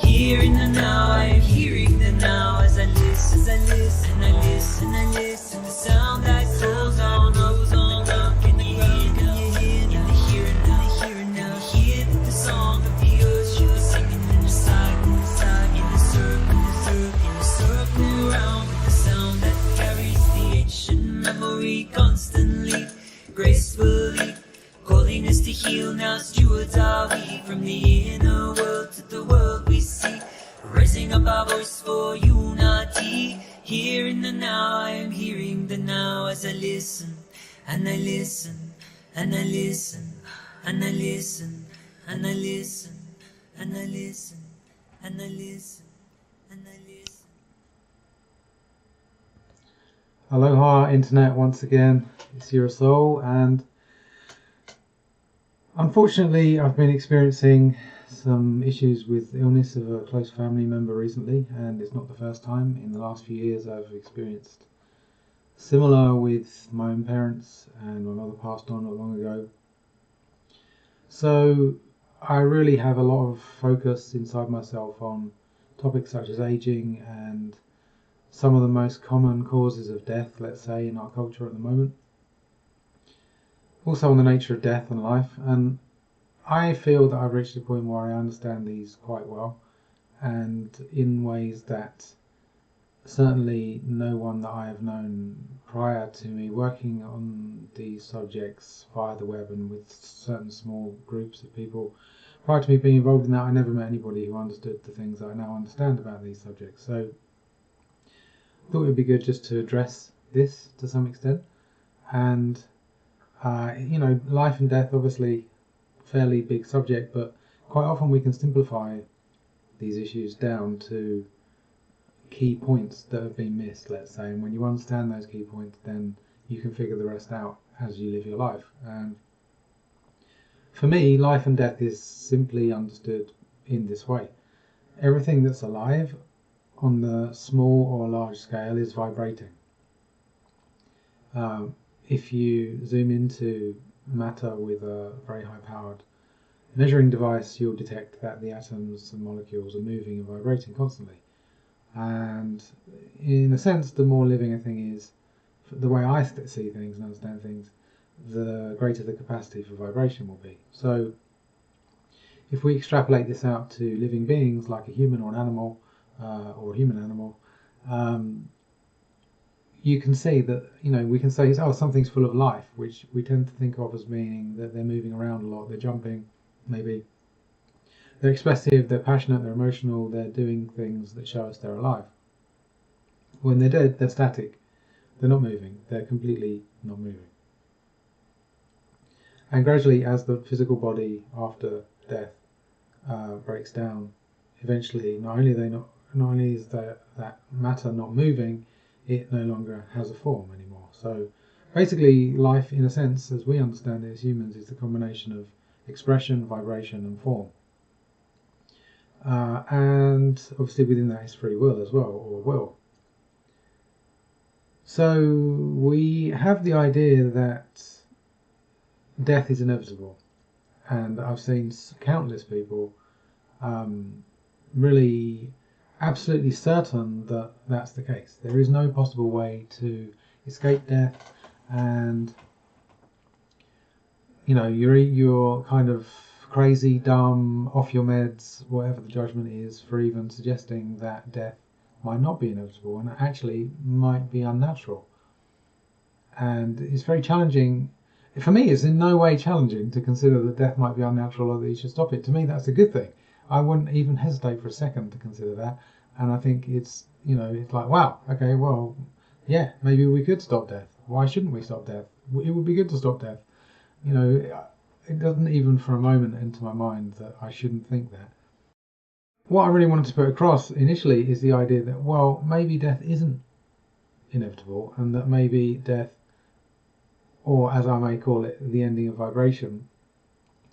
Here in the now, I am hearing the now as I listen, the sound that goes on, Can you hear, in the here and now, hear the song of the ocean singing in the side, in the circle around with the sound that carries the ancient memory constantly, gracefully, calling us to heal. Now stewards are we from the inner world to the world we see, raising up our voice for unity. Here in the now, I am hearing the now as I listen, and I listen, and I listen, and I listen, and I listen, and I listen, and I listen, and I listen. Aloha Internet once again, it's your soul, and unfortunately I've been experiencing some issues with illness of a close family member recently, and it's not the first time. In the last few years I've experienced similar with my own parents, and my mother passed on not long ago. So I really have a lot of focus inside myself on topics such as aging and some of the most common causes of death, let's say, in our culture at the moment. Also on the nature of death and life, and I feel that I've reached a point where I understand these quite well, and in ways that certainly no one that I have known prior to me working on these subjects via the web and with certain small groups of people. Prior to me being involved in that, I never met anybody who understood the things that I now understand about these subjects. So I thought it would be good just to address this to some extent. And life and death, obviously fairly big subject, but quite often we can simplify these issues down to key points that have been missed, let's say, and when you understand those key points, then you can figure the rest out as you live your life. And for me, life and death is simply understood in this way. Everything that's alive on the small or large scale is vibrating. If you zoom into matter with a very high-powered measuring device, you'll detect that the atoms and molecules are moving and vibrating constantly. And in a sense, the more living a thing is, the way I see things and understand things, the greater the capacity for vibration will be. So if we extrapolate this out to living beings like a human or an animal, or a human animal, you can see that, we can say, oh, something's full of life, which we tend to think of as meaning that they're moving around a lot, they're jumping, maybe they're expressive, they're passionate, they're emotional, they're doing things that show us they're alive. When they're dead, they're static, they're not moving, they're completely not moving. And gradually, as the physical body after death breaks down, eventually not only is that matter not moving, it no longer has a form anymore. So basically, life, in a sense, as we understand it as humans, is the combination of expression, vibration, and form. And obviously within that is free will as well, or will. So we have the idea that death is inevitable, and I've seen countless people really absolutely certain that that's the case. There is no possible way to escape death, and you're kind of crazy, dumb, off your meds, whatever the judgment is, for even suggesting that death might not be inevitable and actually might be unnatural. And it's very challenging. For me, it's in no way challenging to consider that death might be unnatural or that you should stop it. To me, that's a good thing. I wouldn't even hesitate for a second to consider that. And I think it's like, wow, okay, well, yeah, maybe we could stop death. Why shouldn't we stop death? It would be good to stop death. It doesn't even for a moment enter my mind that I shouldn't think that. What I really wanted to put across initially is the idea that, well, maybe death isn't inevitable, and that maybe death, or as I may call it, the ending of vibration,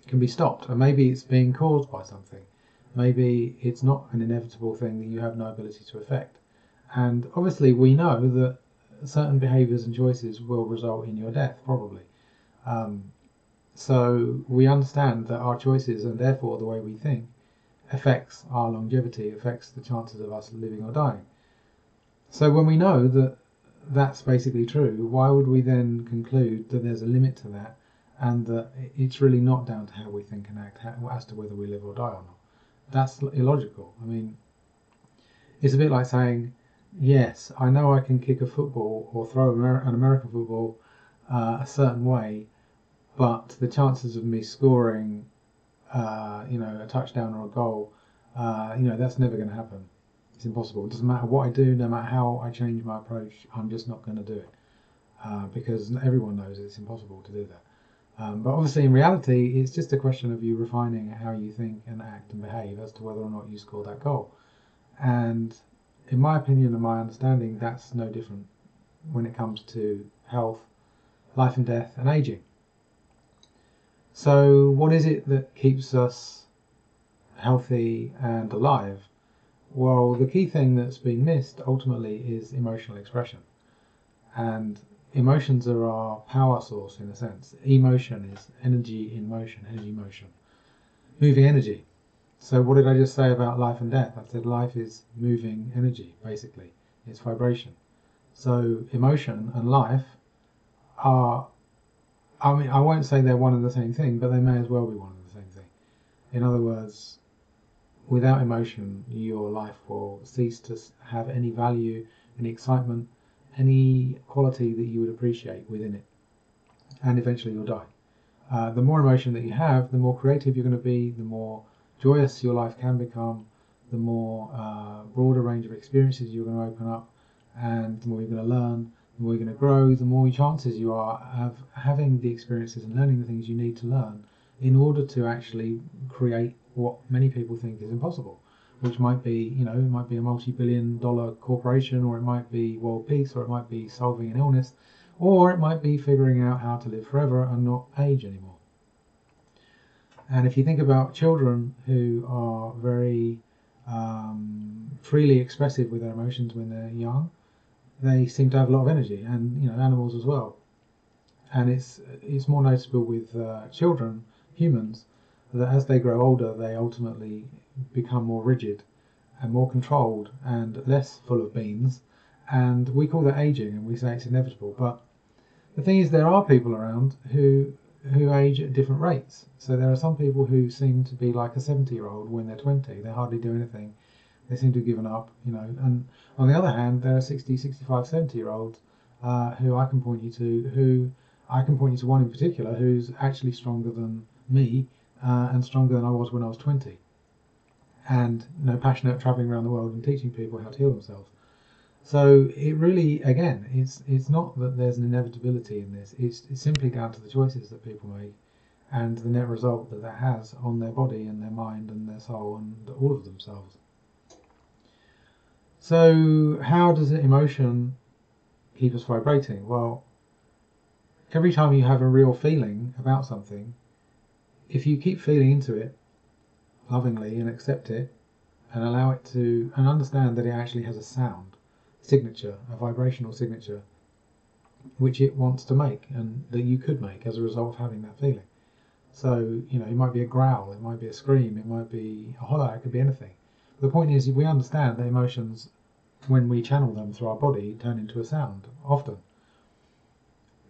can be stopped, and maybe it's being caused by something. Maybe it's not an inevitable thing that you have no ability to affect. And obviously we know that certain behaviours and choices will result in your death, probably. So we understand that our choices and therefore the way we think affects our longevity, affects the chances of us living or dying. So when we know that that's basically true, why would we then conclude that there's a limit to that and that it's really not down to how we think and act as to whether we live or die or not? That's illogical. I mean, it's a bit like saying, yes, I know I can kick a football or throw an American football a certain way, but the chances of me scoring, a touchdown or a goal, that's never going to happen. It's impossible. It doesn't matter what I do, no matter how I change my approach, I'm just not going to do it because everyone knows it's impossible to do that. But obviously, in reality, it's just a question of you refining how you think and act and behave as to whether or not you score that goal. And in my opinion and my understanding, that's no different when it comes to health, life and death, and aging. So what is it that keeps us healthy and alive? Well, the key thing that's been missed ultimately is emotional expression. And emotions are our power source in a sense. Emotion is energy in motion, energy motion, moving energy. So what did I just say about life and death? I said life is moving energy, basically. It's vibration. So emotion and life are, I won't say they're one and the same thing, but they may as well be one and the same thing. In other words, without emotion, your life will cease to have any value, any excitement, any quality that you would appreciate within it. And eventually you'll die. The more emotion that you have, the more creative you're going to be, the more joyous your life can become, the more broader range of experiences you're going to open up, and the more you're going to learn, the more you're going to grow, the more chances you are of having the experiences and learning the things you need to learn in order to actually create what many people think is impossible, which might be, it might be a multi-billion-dollar corporation, or it might be world peace, or it might be solving an illness, or it might be figuring out how to live forever and not age anymore. And if you think about children who are very freely expressive with their emotions when they're young, they seem to have a lot of energy, and animals as well. And it's more noticeable with children, humans, that as they grow older, they ultimately become more rigid and more controlled and less full of beans. And we call that aging, and we say it's inevitable. But the thing is, there are people around who age at different rates. So there are some people who seem to be like a 70-year-old when they're 20. They hardly do anything. They seem to have given up, And on the other hand, there are 60, 65, 70-year-olds who I can point you to, one in particular who's actually stronger than me and stronger than I was when I was 20. And passionate, traveling around the world and teaching people how to heal themselves. So it really, again, it's not that there's an inevitability in this. It's simply down to the choices that people make and the net result that has on their body and their mind and their soul and all of themselves. So how does emotion keep us vibrating? Well, every time you have a real feeling about something, if you keep feeling into it lovingly and accept it and allow it to, and understand that it actually has a sound signature, a vibrational signature, which it wants to make and that you could make as a result of having that feeling. So, it might be a growl, it might be a scream, it might be a holler, it could be anything. The point is, we understand that emotions, when we channel them through our body, turn into a sound, often.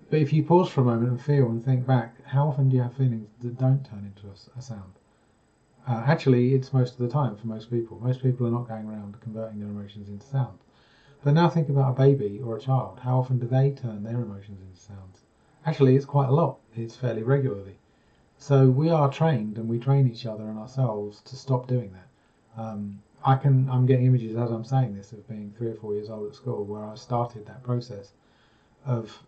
But if you pause for a moment and feel and think back, how often do you have feelings that don't turn into a sound? Actually, it's most of the time for most people. Most people are not going around converting their emotions into sound. But now think about a baby or a child. How often do they turn their emotions into sounds? Actually, it's quite a lot. It's fairly regularly. So we are trained, and we train each other and ourselves to stop doing that. I'm getting images as I'm saying this of being 3 or 4 years old at school, where I started that process of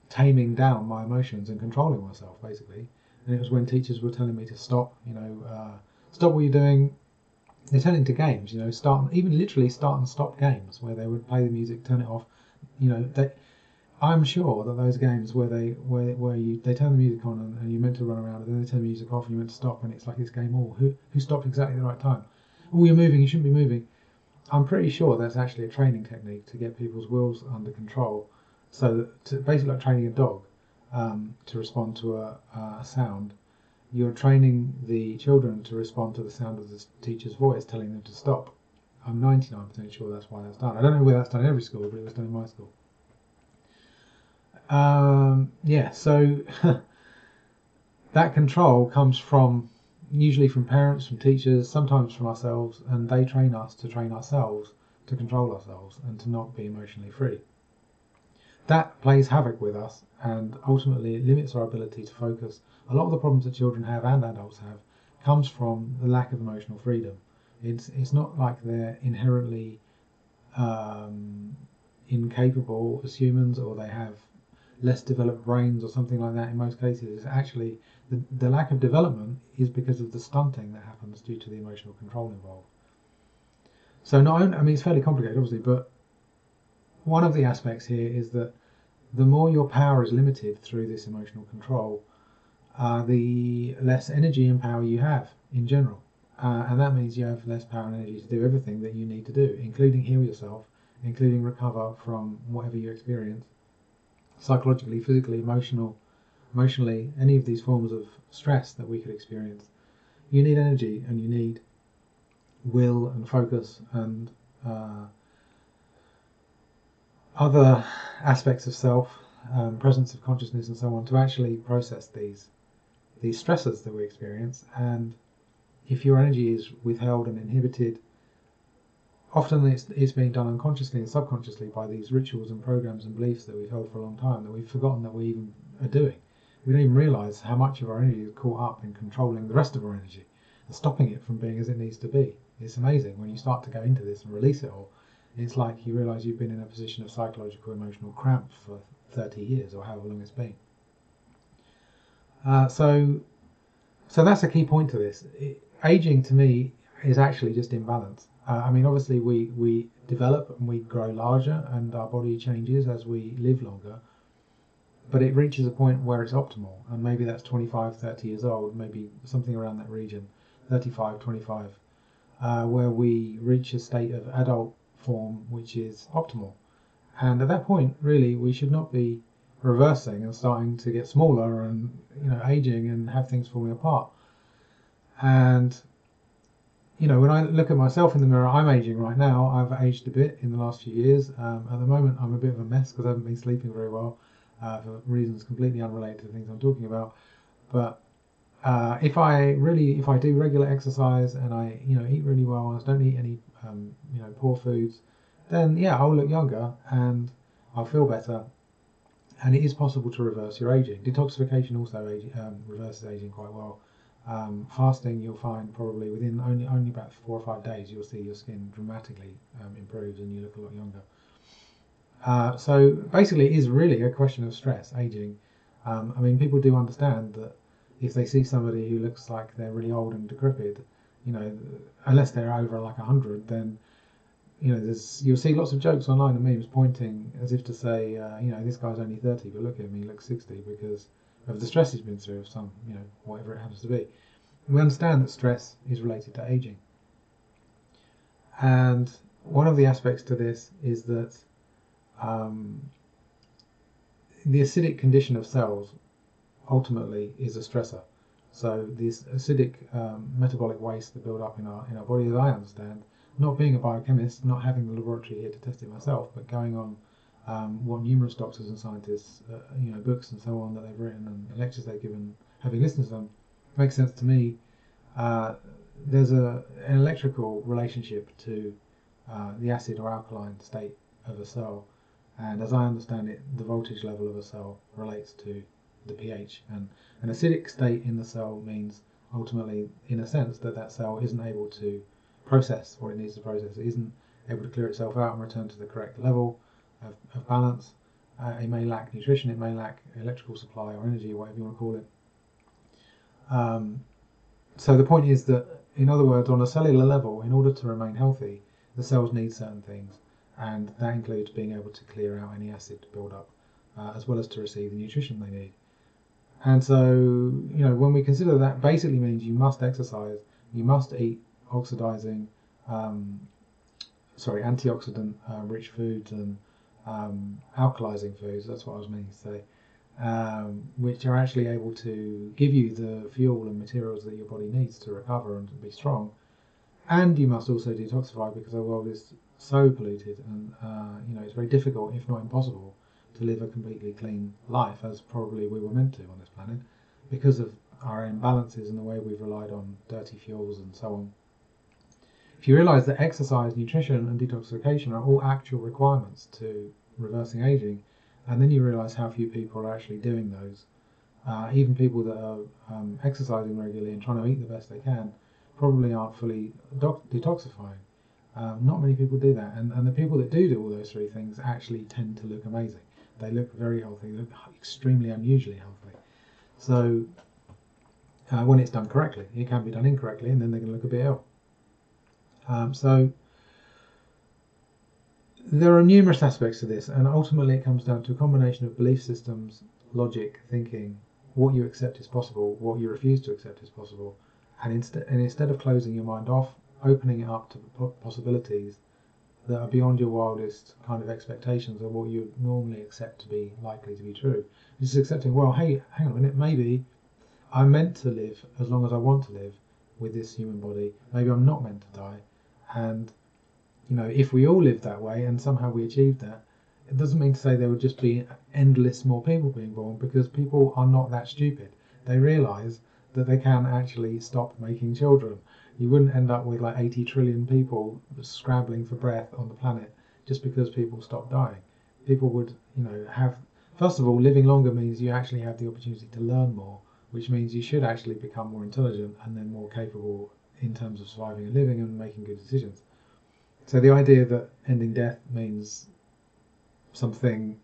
taming down my emotions and controlling myself, basically. And it was when teachers were telling me to stop, stop what you're doing. They turn it into games, literally start and stop games where they would play the music, turn it off. I'm sure that those games where they turn the music on and you're meant to run around, and then they turn the music off and you're meant to stop, and it's like this game. Who stopped exactly at the right time? Oh, you're moving. You shouldn't be moving. I'm pretty sure that's actually a training technique to get people's wills under control. So basically like training a dog. to respond to a sound, you're training the children to respond to the sound of the teacher's voice telling them to stop. I'm 99% sure that's why that's done. I don't know whether that's done in every school, but it was done in my school. So that control comes usually from parents, from teachers, sometimes from ourselves, and they train us to train ourselves to control ourselves and to not be emotionally free. That plays havoc with us, and ultimately it limits our ability to focus. A lot of the problems that children have and adults have comes from the lack of emotional freedom. It's not like they're inherently incapable as humans, or they have less developed brains or something like that. In most cases, it's actually the lack of development is because of the stunting that happens due to the emotional control involved. So not only, I mean, it's fairly complicated, obviously, but one of the aspects here is that the more your power is limited through this emotional control, the less energy and power you have in general. And that means you have less power and energy to do everything that you need to do, including heal yourself, including recover from whatever you experience, psychologically, physically, emotionally, any of these forms of stress that we could experience. You need energy, and you need will and focus and other aspects of self, presence of consciousness and so on, to actually process these stresses that we experience. And if your energy is withheld and inhibited, often it's being done unconsciously and subconsciously by these rituals and programs and beliefs that we've held for a long time that we've forgotten that we even are doing. We don't even realise how much of our energy is caught up in controlling the rest of our energy and stopping it from being as it needs to be. It's amazing when you start to go into this and release it all. It's like you realise you've been in a position of psychological emotional cramp for 30 years or however long it's been. So that's a key point to this. Aging to me is actually just imbalance. I mean, obviously we develop and we grow larger and our body changes as we live longer, but it reaches a point where it's optimal, and maybe that's 25, 30 years old, maybe something around that region, 35, 25, where we reach a state of adult form which is optimal. And at that point, really, we should not be reversing and starting to get smaller and aging and have things falling apart. And when I look at myself in the mirror, I'm aging right now. I've aged a bit in the last few years. At the moment, I'm a bit of a mess because I haven't been sleeping very well for reasons completely unrelated to the things I'm talking about. But if I do regular exercise and I eat really well and I don't eat any poor foods, then yeah, I'll look younger and I'll feel better. And it is possible to reverse your aging. Detoxification also reverses aging quite well. Fasting, you'll find probably within only about 4 or 5 days, you'll see your skin dramatically improves and you look a lot younger. So basically, it is really a question of stress, aging. I mean, people do understand that if they see somebody who looks like they're really old and decrepit, unless they're over like 100, then you'll see lots of jokes online and memes pointing as if to say, this guy's only 30, but look at him, he looks 60 because of the stress he's been through, of some, whatever it happens to be. We understand that stress is related to aging. And one of the aspects to this is that the acidic condition of cells ultimately is a stressor. So this acidic metabolic waste that build up in our body, as I understand, not being a biochemist, not having the laboratory here to test it myself, but going on what numerous doctors and scientists, books and so on that they've written and lectures they've given, having listened to them, makes sense to me. There's an electrical relationship to the acid or alkaline state of a cell, and as I understand it, the voltage level of a cell relates to the pH, and an acidic state in the cell means ultimately, in a sense, that cell isn't able to process what it needs to process. It isn't able to clear itself out and return to the correct level of balance. It may lack nutrition, it may lack electrical supply or energy, or whatever you want to call it. So the point is that, in other words, on a cellular level, in order to remain healthy, the cells need certain things, and that includes being able to clear out any acid build-up, as well as to receive the nutrition they need. And so, when we consider that, basically means you must exercise, you must eat antioxidant rich foods and alkalizing foods. That's what I was meaning to say. which are actually able to give you the fuel and materials that your body needs to recover and to be strong. And you must also detoxify because our world is so polluted, and it's very difficult, if not impossible, to live a completely clean life, as probably we were meant to on this planet, because of our imbalances and the way we've relied on dirty fuels and so on. If you realise that exercise, nutrition, and detoxification are all actual requirements to reversing aging, and then you realise how few people are actually doing those, even people that are exercising regularly and trying to eat the best they can, probably aren't fully detoxifying. Not many people do that, and the people that do all those three things actually tend to look amazing. They look very healthy, they look extremely unusually healthy. So when it's done correctly, it can be done incorrectly, and then they're going to look a bit ill. So there are numerous aspects to this, and ultimately it comes down to a combination of belief systems, logic, thinking, what you accept is possible, what you refuse to accept is possible, and instead of closing your mind off, opening it up to possibilities that are beyond your wildest kind of expectations of what you normally accept to be likely to be true. Just accepting, well, hey, hang on a minute, maybe I'm meant to live as long as I want to live with this human body. Maybe I'm not meant to die. And, if we all lived that way and somehow we achieved that, it doesn't mean to say there would just be endless more people being born, because people are not that stupid. They realise that they can actually stop making children. You wouldn't end up with like 80 trillion people scrambling for breath on the planet just because people stop dying. People would, have, first of all, living longer means you actually have the opportunity to learn more, which means you should actually become more intelligent and then more capable in terms of surviving and living and making good decisions. So the idea that ending death means something,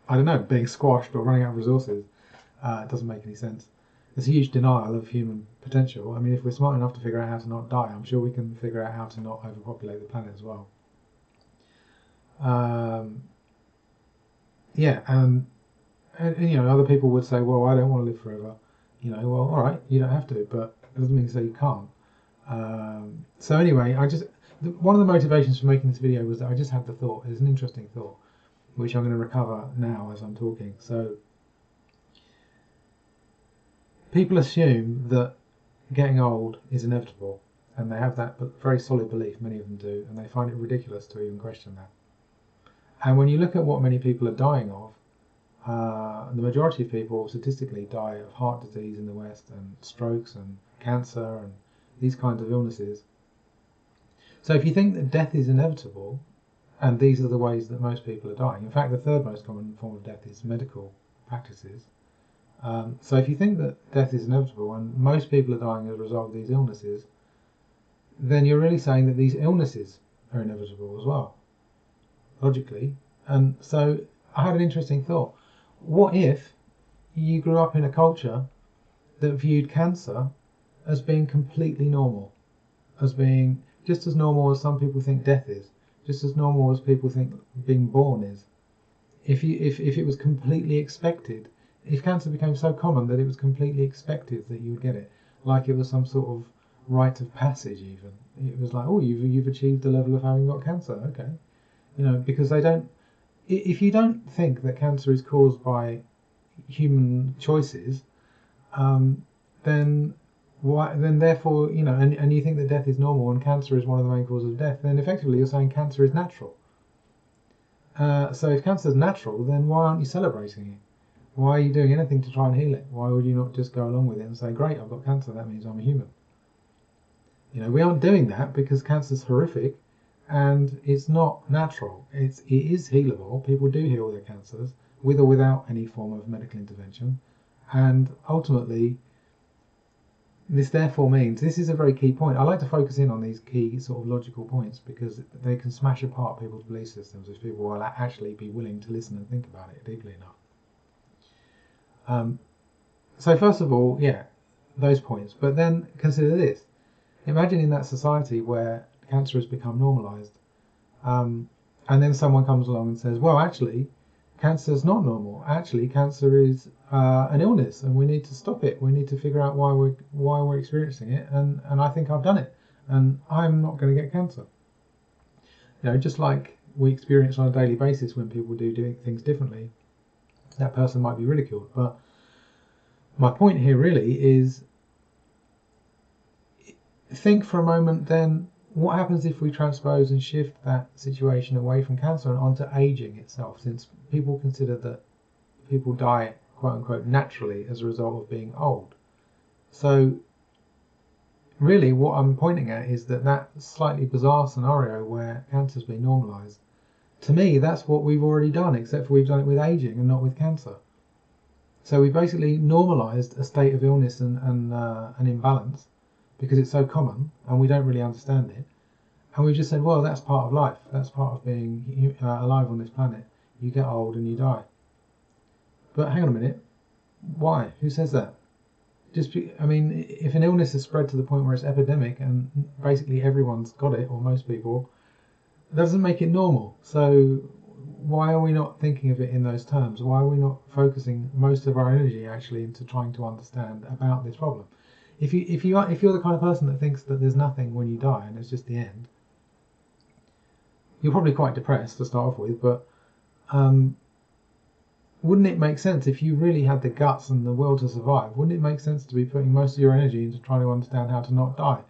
I don't know, being squashed or running out of resources, doesn't make any sense. There's a huge denial of human potential. I mean, if we're smart enough to figure out how to not die, I'm sure we can figure out how to not overpopulate the planet as well. And other people would say, well, I don't want to live forever. Well, all right, you don't have to, but it doesn't mean to say you can't. So anyway, one of the motivations for making this video was that I just had the thought. It's an interesting thought, which I'm going to recover now as I'm talking. So people assume that getting old is inevitable, and they have that very solid belief, many of them do, and they find it ridiculous to even question that. And when you look at what many people are dying of, the majority of people statistically die of heart disease in the West, and strokes and cancer and these kinds of illnesses. So if you think that death is inevitable, and these are the ways that most people are dying, in fact the third most common form of death is medical practices. So if you think that death is inevitable and most people are dying as a result of these illnesses, then you're really saying that these illnesses are inevitable as well, logically. And so I had an interesting thought. What if you grew up in a culture that viewed cancer as being completely normal, as being just as normal as some people think death is, just as normal as people think being born is? If it was completely expected, if cancer became so common that it was completely expected that you would get it, like it was some sort of rite of passage even. It was like, oh, you've achieved the level of having got cancer, okay. Because if you don't think that cancer is caused by human choices, then therefore, and you think that death is normal and cancer is one of the main causes of death, then effectively you're saying cancer is natural. So if cancer is natural, then why aren't you celebrating it? Why are you doing anything to try and heal it? Why would you not just go along with it and say, great, I've got cancer, that means I'm a human? We aren't doing that because cancer's horrific and it's not natural. It is healable. People do heal their cancers with or without any form of medical intervention. And ultimately, this therefore means, this is a very key point. I like to focus in on these key sort of logical points because they can smash apart people's belief systems if people will actually be willing to listen and think about it deeply enough. So first of all, those points. But then consider this. Imagine in that society where cancer has become normalised, and then someone comes along and says, well, actually, cancer is not normal. Actually, cancer is an illness, and we need to stop it. We need to figure out why we're experiencing it, and I think I've done it, and I'm not going to get cancer. Just like we experience on a daily basis when people do things differently. that person might be ridiculed. But my point here really is, think for a moment then, what happens if we transpose and shift that situation away from cancer and onto aging itself, since people consider that people die, quote unquote, naturally as a result of being old. So really what I'm pointing at is that slightly bizarre scenario where cancer's been normalised, to me that's what we've already done, except for we've done it with aging and not with cancer. So we basically normalised a state of illness and an imbalance because it's so common and we don't really understand it. And we've just said, well, that's part of life. That's part of being alive on this planet. You get old and you die. But hang on a minute. Why? Who says that? If an illness is spread to the point where it's epidemic and basically everyone's got it, or most people, it doesn't make it normal. So why are we not thinking of it in those terms? Why are we not focusing most of our energy actually into trying to understand about this problem? If you're the kind of person that thinks that there's nothing when you die and it's just the end, you're probably quite depressed to start off with. But wouldn't it make sense, if you really had the guts and the will to survive, wouldn't it make sense to be putting most of your energy into trying to understand how to not die?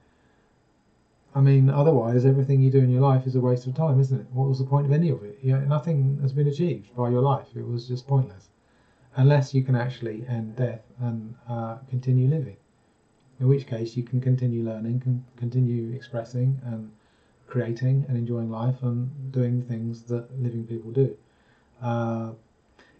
I mean, otherwise everything you do in your life is a waste of time, isn't it? What was the point of any of it? Nothing has been achieved by your life. It was just pointless, unless you can actually end death and continue living, in which case you can continue learning, can continue expressing and creating and enjoying life and doing things that living people do.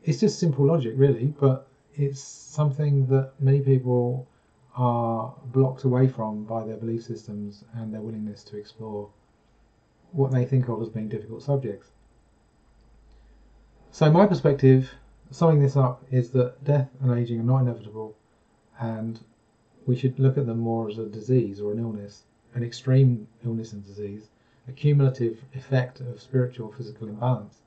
It's just simple logic, really, but it's something that many people are blocked away from by their belief systems and their willingness to explore what they think of as being difficult subjects. So my perspective, summing this up, is that death and aging are not inevitable, and we should look at them more as a disease or an illness, an extreme illness and disease, a cumulative effect of spiritual physical imbalance,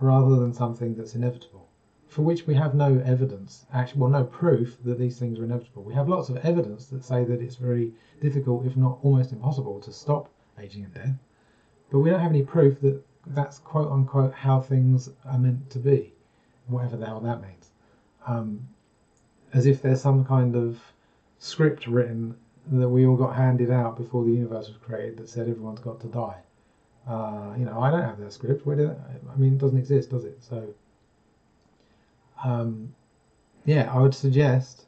rather than something that's inevitable, for which we have no evidence, no proof that these things are inevitable. We have lots of evidence that say that it's very difficult, if not almost impossible, to stop aging and death, but we don't have any proof that that's quote unquote how things are meant to be, whatever the hell that means. As if there's some kind of script written that we all got handed out before the universe was created that said everyone's got to die. I don't have that script. It doesn't exist, does it? So, I would suggest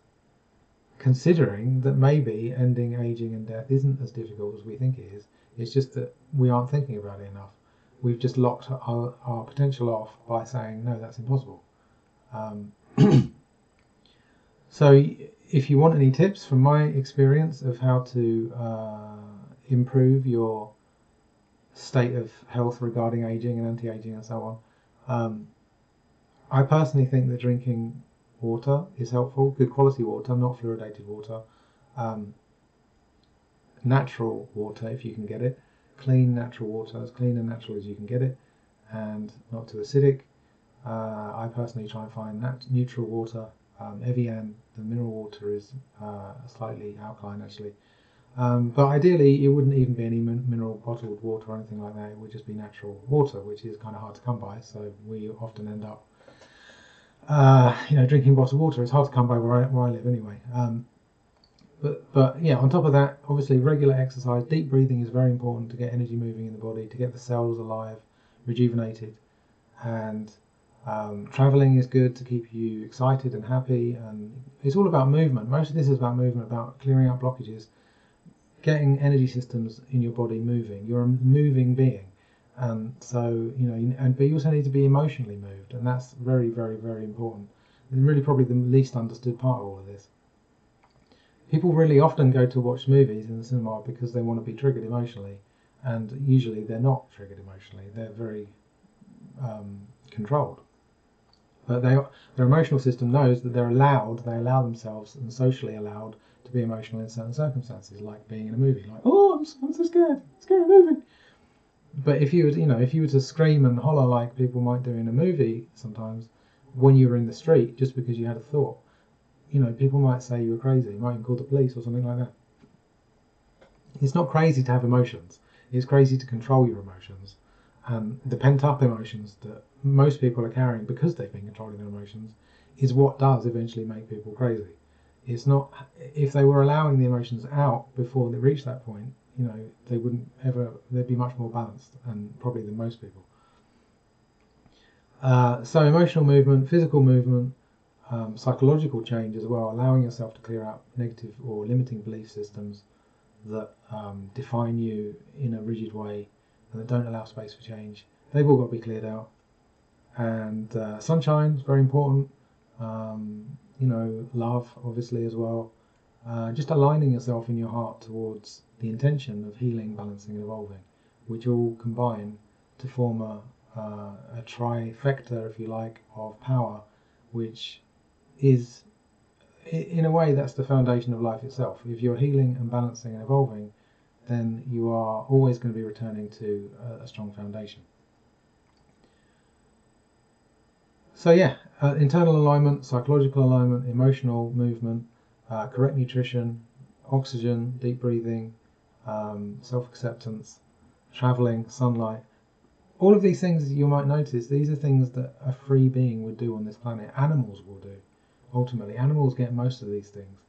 considering that maybe ending aging and death isn't as difficult as we think it is. It's just that we aren't thinking about it enough. We've just locked our potential off by saying, no, that's impossible. So if you want any tips from my experience of how to improve your state of health regarding aging and anti-aging and so on, I personally think that drinking water is helpful, good quality water, not fluoridated water, natural water if you can get it, clean natural water, as clean and natural as you can get it, and not too acidic. I personally try and find neutral water. Evian, the mineral water, is slightly alkaline actually. But ideally, it wouldn't even be any mineral bottled water or anything like that. It would just be natural water, which is kind of hard to come by. So we often end up, drinking bottled water. It's hard to come by where I live anyway. But yeah, on top of that, obviously regular exercise, deep breathing is very important to get energy moving in the body, to get the cells alive, rejuvenated, and traveling is good to keep you excited and happy. And it's all about movement. Most of this is about movement, about clearing up blockages, getting energy systems in your body moving. You're a moving being, and so but you also need to be emotionally moved, and that's very, very, very important. And really, probably the least understood part of all of this. People really often go to watch movies in the cinema because they want to be triggered emotionally, and usually they're not triggered emotionally. They're very controlled, but their emotional system knows that they allow themselves and socially allowed to be emotional in certain circumstances, like being in a movie, like, oh, I'm so scared, scary movie. But if you were to scream and holler like people might do in a movie sometimes when you were in the street just because you had a thought, people might say you were crazy, might even call the police or something like that. It's not crazy to have emotions. It's crazy to control your emotions. and the pent-up emotions that most people are carrying because they've been controlling their emotions is what does eventually make people crazy. It's not, if they were allowing the emotions out before they reached that point, they wouldn't ever, they'd be much more balanced, and probably than most people. So emotional movement, physical movement, psychological change as well, allowing yourself to clear out negative or limiting belief systems that define you in a rigid way and that don't allow space for change. They've all got to be cleared out. And sunshine is very important. Love, obviously, as well. Just aligning yourself in your heart towards the intention of healing, balancing, and evolving, which all combine to form a trifecta, if you like, of power, which is, in a way, that's the foundation of life itself. If you're healing and balancing and evolving, then you are always going to be returning to a strong foundation. So internal alignment, psychological alignment, emotional movement, correct nutrition, oxygen, deep breathing, self-acceptance, traveling, sunlight. All of these things, you might notice, these are things that a free being would do on this planet. Animals will do. Ultimately, animals get most of these things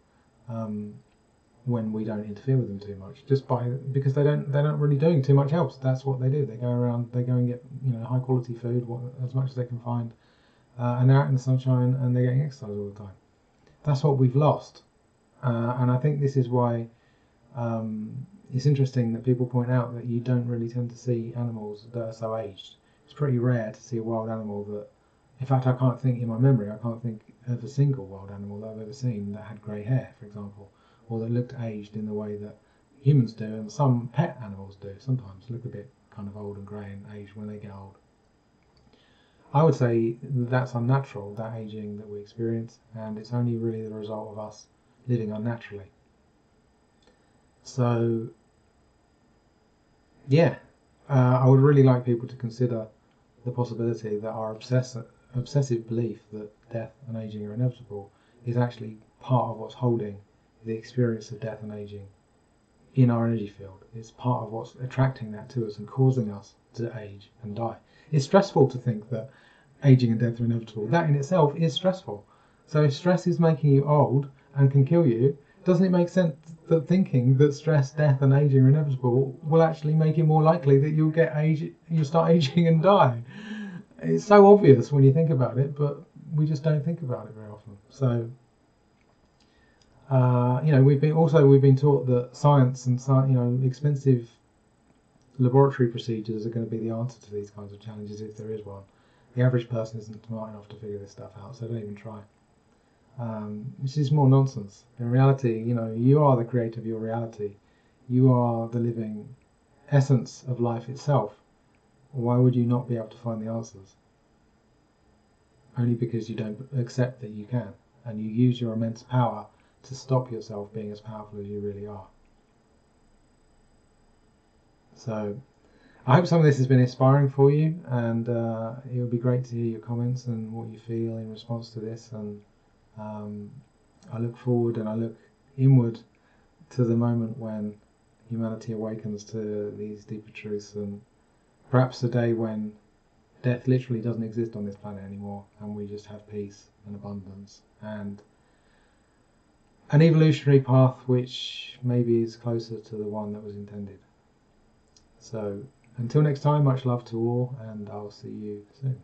when we don't interfere with them too much, because they're not really doing too much else. That's what they do. They go around, they go and get high quality food, as much as they can find, and they're out in the sunshine and they're getting exercise all the time. That's what we've lost, and I think this is why it's interesting that people point out that you don't really tend to see animals that are so aged. It's pretty rare to see a wild animal that, in fact, I can't think in my memory, I can't think of a single wild animal that I've ever seen that had grey hair, for example, or that looked aged in the way that humans do, and some pet animals do sometimes look a bit kind of old and grey and aged when they get old. I would say that's unnatural, that aging that we experience, and it's only really the result of us living unnaturally. So, I would really like people to consider the possibility that our obsessive belief that death and aging are inevitable is actually part of what's holding the experience of death and aging in our energy field. It's part of what's attracting that to us and causing us to age and die. It's stressful to think that aging and death are inevitable. That in itself is stressful. So if stress is making you old and can kill you, doesn't it make sense that thinking that stress, death, and aging are inevitable will actually make it more likely that you'll start aging and die? It's so obvious when you think about it, but we just don't think about it very often. So, we've been taught that science and expensive laboratory procedures are going to be the answer to these kinds of challenges, if there is one. The average person isn't smart enough to figure this stuff out, so don't even try. Which is more nonsense. In reality, you are the creator of your reality. You are the living essence of life itself. Why would you not be able to find the answers? Only because you don't accept that you can, and you use your immense power to stop yourself being as powerful as you really are. So, I hope some of this has been inspiring for you, and it would be great to hear your comments and what you feel in response to this. And I look forward and I look inward to the moment when humanity awakens to these deeper truths, and perhaps the day when death literally doesn't exist on this planet anymore, and we just have peace and abundance and an evolutionary path which maybe is closer to the one that was intended. So until next time, much love to all, and I'll see you soon.